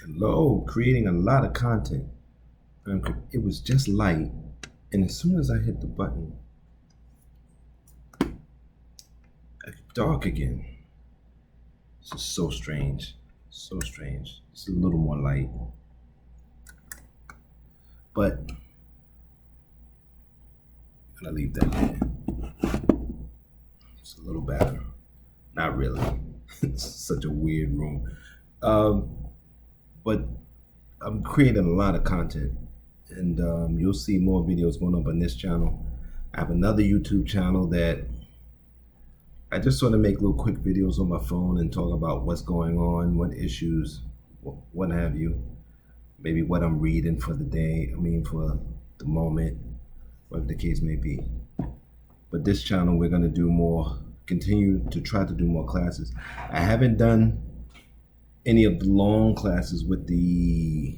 Hello, creating a lot of content. It was just light, and as soon as I hit the button, it got dark again. This is so strange. So strange. It's a little more light. But I'm gonna leave that there. It's a little better. Not really. It's such a weird room. Um, but I'm creating a lot of content, and you'll see more videos going up on this channel. I have another YouTube channel that I just sort of make little quick videos on my phone and talk about what's going on, what issues, what have you. Maybe what I'm reading for the day, for the moment, whatever the case may be. But this channel, we're going to do more, continue to try to do more classes. I haven't done any of the long classes with the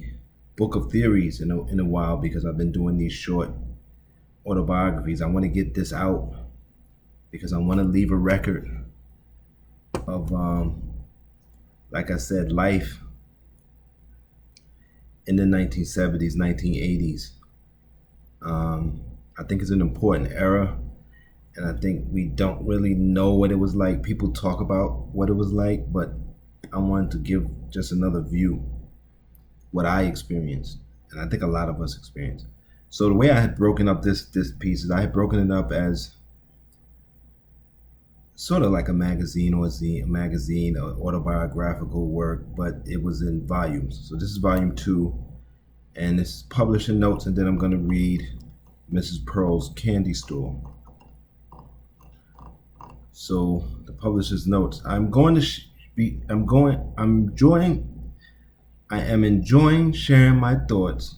book of theories in a while because I've been doing these short autobiographies. I want to get this out because I want to leave a record of, like I said, life in the 1970s, 1980s. I think it's an important era, and I think we don't really know what it was like. People talk about what it was like, but I wanted to give just another view, what I experienced, and I think a lot of us experienced. So the way I had broken up this piece is I had broken it up as sort of like a magazine or autobiographical work, but it was in volumes. So this is volume 2, and it's publishing notes, and then I'm going to read Mrs. Pearl's Candy Store. So the publisher's notes. I am enjoying sharing my thoughts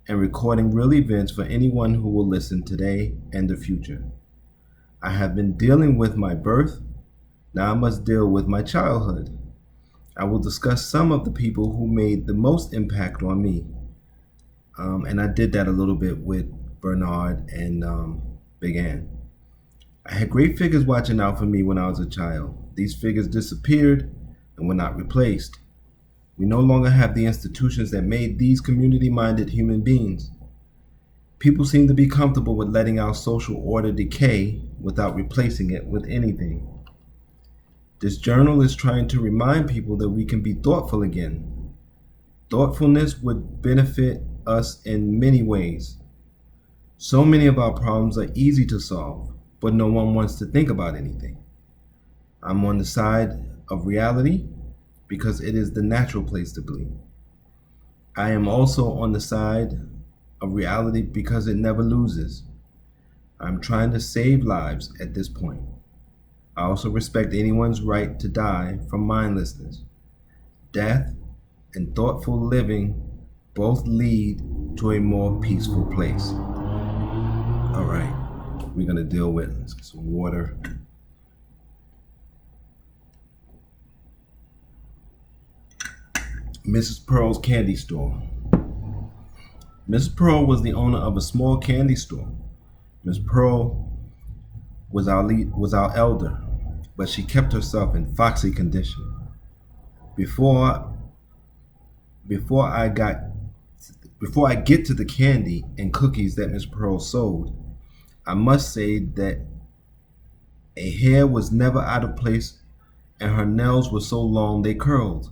and recording real events for anyone who will listen today and the future. I have been dealing with my birth. Now I must deal with my childhood. I will discuss some of the people who made the most impact on me. And I did that a little bit with Bernard and Big Ann. I had great figures watching out for me when I was a child. These figures disappeared and were not replaced. We no longer have the institutions that made these community-minded human beings. People seem to be comfortable with letting our social order decay without replacing it with anything. This journal is trying to remind people that we can be thoughtful again. Thoughtfulness would benefit us in many ways. So many of our problems are easy to solve, but no one wants to think about anything. I'm on the side of reality because it is the natural place to be. I am also on the side of reality because it never loses. I'm trying to save lives at this point. I also respect anyone's right to die from mindlessness. Death and thoughtful living both lead to a more peaceful place. All right, we're gonna deal with, let's get some water. Mrs. Pearl's Candy Store. Miss Pearl was the owner of a small candy store. Miss Pearl was our elder, but she kept herself in foxy condition. Before I get to the candy and cookies that Miss Pearl sold, I must say that a hair was never out of place and her nails were so long they curled.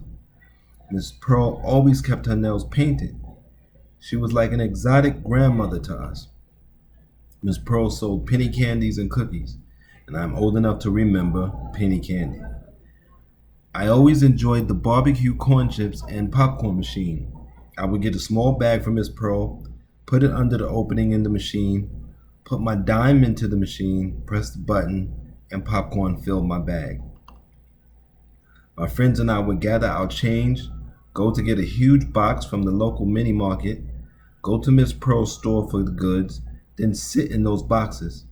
Miss Pearl always kept her nails painted. She was like an exotic grandmother to us. Miss Pearl sold penny candies and cookies, and I'm old enough to remember penny candy. I always enjoyed the barbecue corn chips and popcorn machine. I would get a small bag from Miss Pearl, put it under the opening in the machine, put my dime into the machine, press the button, and popcorn filled my bag. My friends and I would gather our change, go to get a huge box from the local mini market, go to Miss Pearl's store for the goods, then sit in those boxes.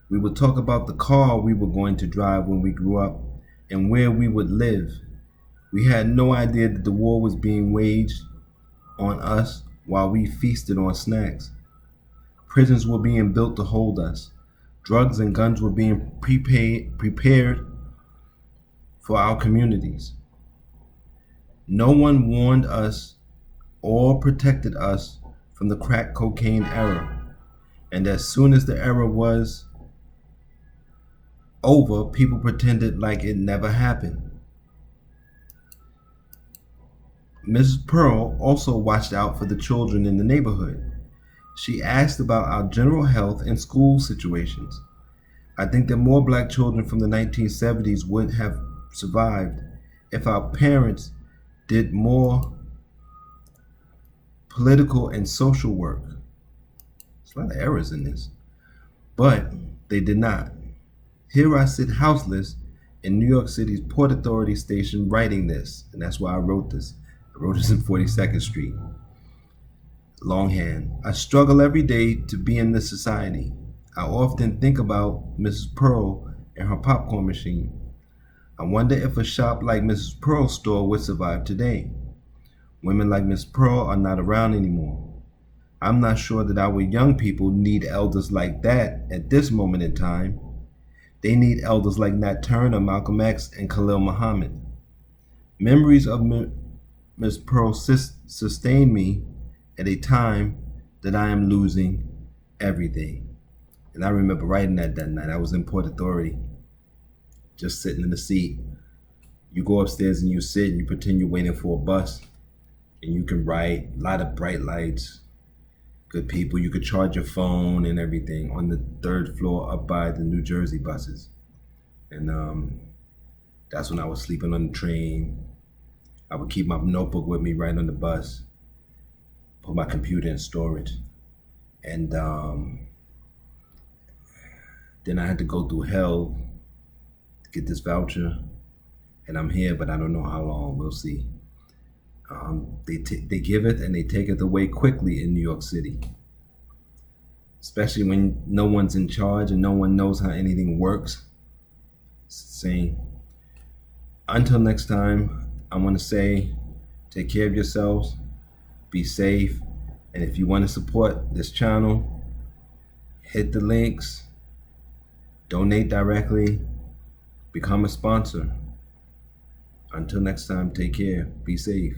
We would talk about the car we were going to drive when we grew up and where we would live. We had no idea that the war was being waged on us while we feasted on snacks. Prisons were being built to hold us. Drugs and guns were being prepared for our communities. No one warned us or protected us from the crack cocaine era. And as soon as the era was over, people pretended like it never happened. Mrs. Pearl also watched out for the children in the neighborhood. She asked about our general health and school situations. I think that more black children from the 1970s would have survived if our parents did more political and social work. There's a lot of errors in this, but they did not. Here I sit houseless in New York City's Port Authority station writing this, and that's why I wrote this. I wrote this in 42nd Street. Longhand. I struggle every day to be in this society. I often think about Mrs. Pearl and her popcorn machine. I wonder if a shop like Mrs. Pearl's store would survive today. Women like Miss Pearl are not around anymore. I'm not sure that our young people need elders like that at this moment in time. They need elders like Nat Turner, Malcolm X, and Khalil Muhammad. Memories of Miss Pearl sustain me at a time that I am losing everything. And I remember writing that night. I was in Port Authority, just sitting in the seat. You go upstairs and you sit and you pretend you're waiting for a bus. And you can write, a lot of bright lights, good people. You could charge your phone and everything on the 3rd floor up by the New Jersey buses. And that's when I was sleeping on the train. I would keep my notebook with me right on the bus, put my computer in storage. And then I had to go through hell to get this voucher. And I'm here, but I don't know how long. We'll see. They give it and they take it away quickly in New York City, especially when no one's in charge and no one knows how anything works. Saying, until next time, I want to say, take care of yourselves, be safe, and if you want to support this channel, hit the links, donate directly, become a sponsor. Until next time, take care, be safe.